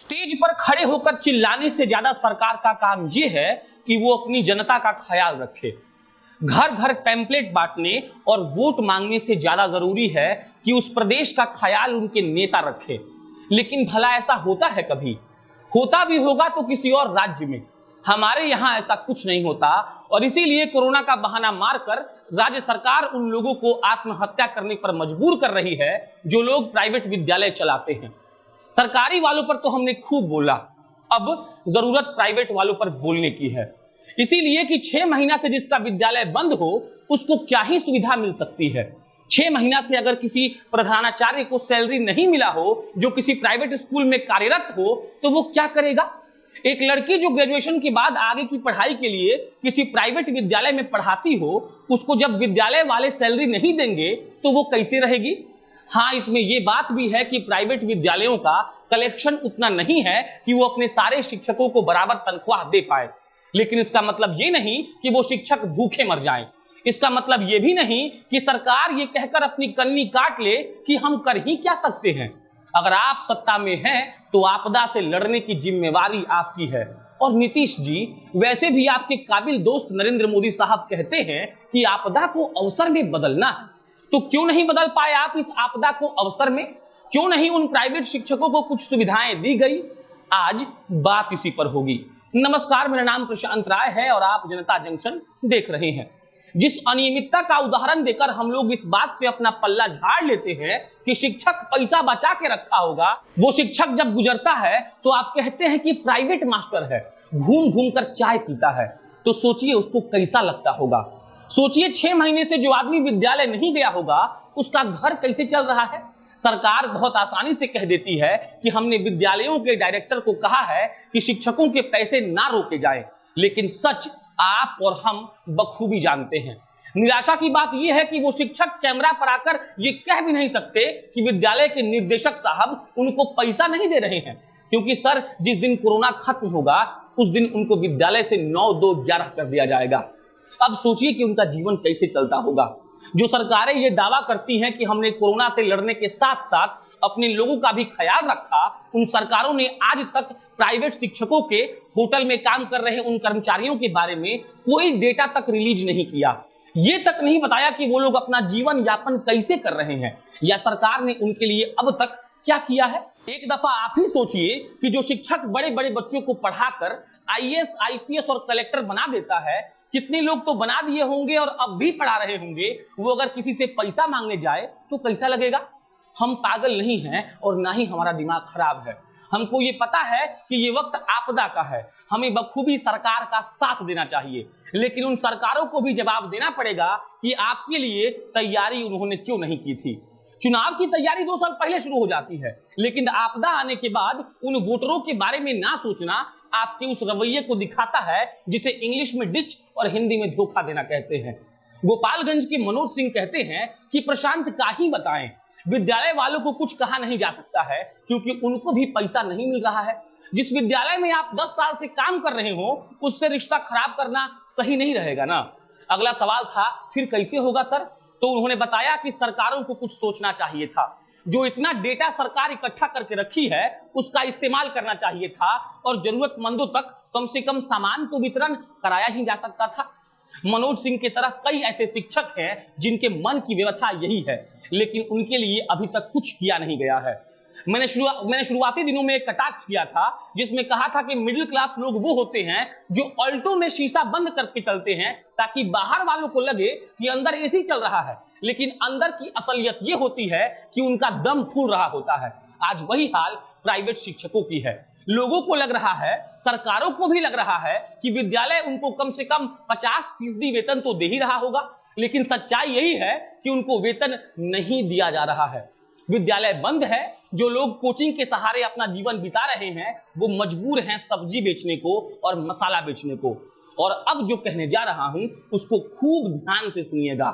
Stage पर खड़े होकर चिल्लाने से ज्यादा सरकार का काम यह है कि वो अपनी जनता का ख्याल रखे। घर घर पैम्पलेट बांटने और वोट मांगने से ज्यादा जरूरी है कि उस प्रदेश का ख्याल उनके नेता रखे। लेकिन भला ऐसा होता है कभी? होता भी होगा तो किसी और राज्य में। हमारे यहाँ ऐसा कुछ नहीं होता और इसीलिए कोरोना का बहाना मारकर राज्य सरकार उन लोगों को आत्महत्या करने पर मजबूर कर रही है जो लोग प्राइवेट विद्यालय चलाते हैं। सरकारी वालों पर तो हमने खूब बोला, अब जरूरत प्राइवेट वालों पर बोलने की है। इसीलिए कि 6 महीना से जिसका विद्यालय बंद हो उसको क्या ही सुविधा मिल सकती है। 6 महीना से अगर किसी प्रधानाचार्य को सैलरी नहीं मिला हो जो किसी प्राइवेट स्कूल में कार्यरत हो तो वो क्या करेगा? एक लड़की जो ग्रेजुएशन के बाद आगे की पढ़ाई के लिए किसी प्राइवेट विद्यालय में पढ़ाती हो, उसको जब विद्यालय वाले सैलरी नहीं देंगे तो वो कैसे रहेगी? हाँ, इसमें ये बात भी है कि प्राइवेट विद्यालयों का कलेक्शन उतना नहीं है कि वो अपने सारे शिक्षकों को बराबर तनख्वाह दे पाए। लेकिन इसका मतलब ये नहीं कि वो शिक्षक भूखे मर जाएं। इसका मतलब ये भी नहीं कि सरकार ये कहकर अपनी कन्नी काट ले कि हम कर ही क्या सकते हैं। अगर आप सत्ता में हैं तो आपदा से लड़ने की जिम्मेवारी आपकी है। और नीतीश जी, वैसे भी आपके काबिल दोस्त नरेंद्र मोदी साहब कहते हैं कि आपदा को अवसर में बदलना है, तो क्यों नहीं बदल पाए आप इस आपदा को अवसर में? क्यों नहीं उन प्राइवेट शिक्षकों को कुछ सुविधाएं दी गई? आज बात इसी पर होगी। नमस्कार, मेरा नाम प्रशांत राय है और आप जनता जंक्शन देख रहे हैं। जिस अनियमितता का उदाहरण देकर हम लोग इस बात से अपना पल्ला झाड़ लेते हैं कि शिक्षक पैसा बचा के रखा होगा, वो शिक्षक जब गुजरता है तो आप कहते हैं कि प्राइवेट मास्टर है, घूम घूम कर चाय पीता है। तो सोचिए उसको कैसा लगता होगा। सोचिए 6 महीने से जो आदमी विद्यालय नहीं गया होगा उसका घर कैसे चल रहा है। सरकार बहुत आसानी से कह देती है कि हमने विद्यालयों के डायरेक्टर को कहा है कि शिक्षकों के पैसे ना रोके जाएं, लेकिन सच आप और हम बखूबी जानते हैं। निराशा की बात यह है कि वो शिक्षक कैमरा पर आकर ये कह भी नहीं सकते कि विद्यालय के निर्देशक साहब उनको पैसा नहीं दे रहे हैं, क्योंकि सर जिस दिन कोरोना खत्म होगा उस दिन उनको विद्यालय से 9-2-11 कर दिया जाएगा। अब सोचिए कि उनका जीवन कैसे चलता होगा। जो सरकारें ये दावा करती हैं कि हमने कोरोना से लड़ने के साथ साथ अपने लोगों का भी ख्याल रखा, उन सरकारों ने आज तक प्राइवेट शिक्षकों के होटल में काम कर रहे उन कर्मचारियों के बारे में कोई डेटा तक रिलीज नहीं किया। ये तक नहीं बताया कि वो लोग अपना जीवन यापन कैसे कर रहे हैं या सरकार ने उनके लिए अब तक क्या किया है। एक दफा आप ही सोचिए कि जो शिक्षक बड़े बड़े बच्चों को पढ़ाकर IAS, IPS और कलेक्टर बना देता है, कितने लोग तो बना दिए होंगे और अब भी पढ़ा रहे होंगे, वो अगर किसी से पैसा मांगने जाए तो कैसा लगेगा? हम पागल नहीं हैं और ना ही हमारा दिमाग खराब है। हमको ये पता है कि ये वक्त आपदा का है, हमें बखूबी सरकार का साथ देना चाहिए, लेकिन उन सरकारों को भी जवाब देना पड़ेगा कि आपके लिए तैयारी उन्होंने क्यों नहीं की थी। चुनाव की तैयारी 2 साल पहले शुरू हो जाती है, लेकिन आपदा आने के बाद उन वोटरों के बारे में ना सोचना आपके उस रवैये को दिखाता है जिसे इंग्लिश में डिच और हिंदी में धोखा देना कहते हैं। गोपालगंज के मनोज सिंह कहते हैं कि प्रशांत का ही बताएं, विद्यालय वालों को कुछ कहा नहीं जा सकता है क्योंकि उनको भी पैसा नहीं मिल रहा है। जिस विद्यालय में आप 10 साल से काम कर रहे हो उससे रिश्ता खराब करना सही नहीं रहेगा ना। अगला सवाल था, फिर कैसे होगा सर? तो उन्होंने बताया कि सरकारों को कुछ सोचना चाहिए था। जो इतना डेटा सरकार इकट्ठा करके रखी है उसका इस्तेमाल करना चाहिए था और जरूरतमंदों तक कम से कम सामान तो वितरण कराया ही जा सकता था। मनोज सिंह की तरह कई ऐसे शिक्षक हैं जिनके मन की व्यथा यही है, लेकिन उनके लिए अभी तक कुछ किया नहीं गया है। मैंने शुरुआती दिनों में एक कटाक्ष किया था जिसमें कहा था कि मिडिल क्लास लोग वो होते हैं जो ऑल्टो में शीशा बंद करके चलते हैं ताकि बाहर वालों को लगे कि अंदर एसी चल रहा है, लेकिन अंदर की असलियत ये होती है कि उनका दम फूल रहा होता है। आज वही हाल प्राइवेट शिक्षकों की है। लोगों को लग रहा है, सरकारों को भी लग रहा है कि विद्यालय उनको कम से कम 50% वेतन तो दे ही रहा होगा, लेकिन सच्चाई यही है कि उनको वेतन नहीं दिया जा रहा है। विद्यालय बंद है, जो लोग कोचिंग के सहारे अपना जीवन बिता रहे हैं वो मजबूर हैं सब्जी बेचने को और मसाला बेचने को। और अब जो कहने जा रहा हूं उसको खूब ध्यान से सुनिएगा।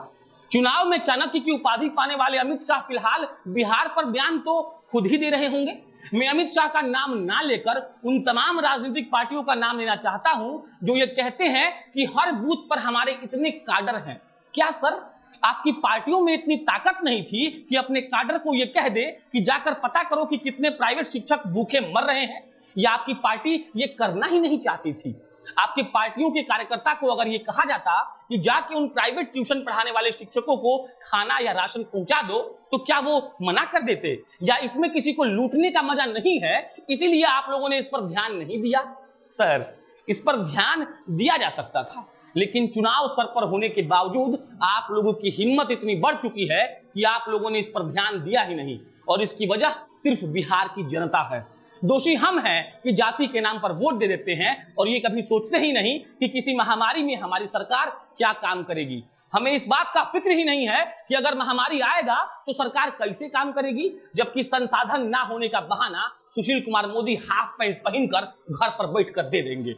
चुनाव में चाणक्य की उपाधि पाने वाले अमित शाह फिलहाल बिहार पर ध्यान तो खुद ही दे रहे होंगे। मैं अमित शाह का नाम ना लेकर उन तमाम राजनीतिक पार्टियों का नाम लेना चाहता हूं जो ये कहते हैं कि हर बूथ पर हमारे इतने काडर हैं। क्या सर आपकी पार्टियों में इतनी ताकत नहीं थी कि अपने काडर को यह कह दे कि जाकर पता करो कि कितने प्राइवेट शिक्षक भूखे मर रहे हैं? या आपकी पार्टी ये करना ही नहीं चाहती थी? आपकी पार्टियों के कार्यकर्ता को अगर ये कहा जाता कि जाके उन प्राइवेट ट्यूशन पढ़ाने वाले शिक्षकों को खाना या राशन पहुंचा दो, तो क्या वो मना कर देते? या इसमें किसी को लूटने का मजा नहीं है, इसीलिए आप लोगों ने इस पर ध्यान नहीं दिया? सर, इस पर ध्यान दिया जा सकता था, लेकिन चुनाव सर पर होने के बावजूद आप लोगों की हिम्मत इतनी बढ़ चुकी है कि आप लोगों ने इस पर ध्यान दिया ही नहीं, और इसकी वजह सिर्फ बिहार की जनता है। दोषी हम हैं कि जाति के नाम पर वोट दे देते हैं और ये कभी सोचते ही नहीं कि किसी महामारी में हमारी सरकार क्या काम करेगी। हमें इस बात का फिक्र ही नहीं है कि अगर महामारी आएगा तो सरकार कैसे काम करेगी, जबकि संसाधन ना होने का बहाना सुशील कुमार मोदी हाफ पैंट पहनकर घर पर बैठकर दे देंगे।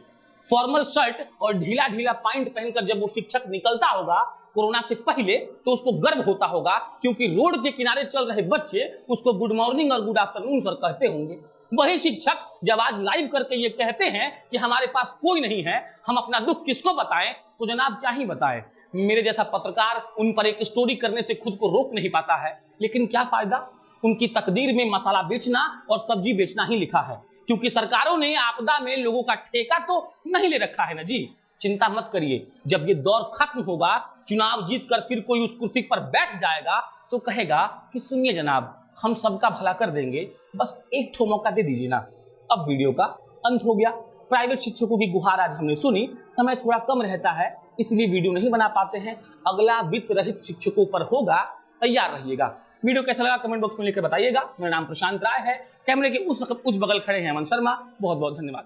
फॉर्मल शर्ट और ढीला ढीला पैंट पहनकर जब वो शिक्षक निकलता होगा कोरोना से पहले, तो उसको गर्व होता होगा, क्योंकि रोड के किनारे चल रहे बच्चे उसको गुड मॉर्निंग और गुड आफ्टरनून सर कहते होंगे। वही शिक्षक जब आज लाइव करके ये कहते हैं कि हमारे पास कोई नहीं है, हम अपना दुख किसको बताएं, तो जनाब क्या ही बताएं। मेरे जैसा पत्रकार उन पर एक स्टोरी करने से खुद को रोक नहीं पाता है, लेकिन क्या फायदा, उनकी तकदीर में मसाला बेचना और सब्जी बेचना ही लिखा है, क्योंकि सरकारों ने आपदा में लोगों का ठेका तो नहीं ले रखा है ना जी। चिंता मत करिए, जब ये दौर खत्म होगा, चुनाव जीतकर फिर कोई उस कुर्सी पर बैठ जाएगा तो कहेगा कि सुनिए जनाब, हम सबका भला कर देंगे, बस एक ठो मौका दे दीजिए ना। अब वीडियो का अंत हो गया। प्राइवेट शिक्षकों की गुहार आज हमने सुनी, समय थोड़ा कम रहता है इसलिए वीडियो नहीं बना पाते हैं, अगला वित्त रहित शिक्षकों पर होगा, तैयार रहिएगा। वीडियो कैसा लगा कमेंट बॉक्स में लिखकर बताइएगा। मेरा नाम प्रशांत राय है, कैमरे के उस बगल खड़े हैं अमन शर्मा। बहुत बहुत धन्यवाद।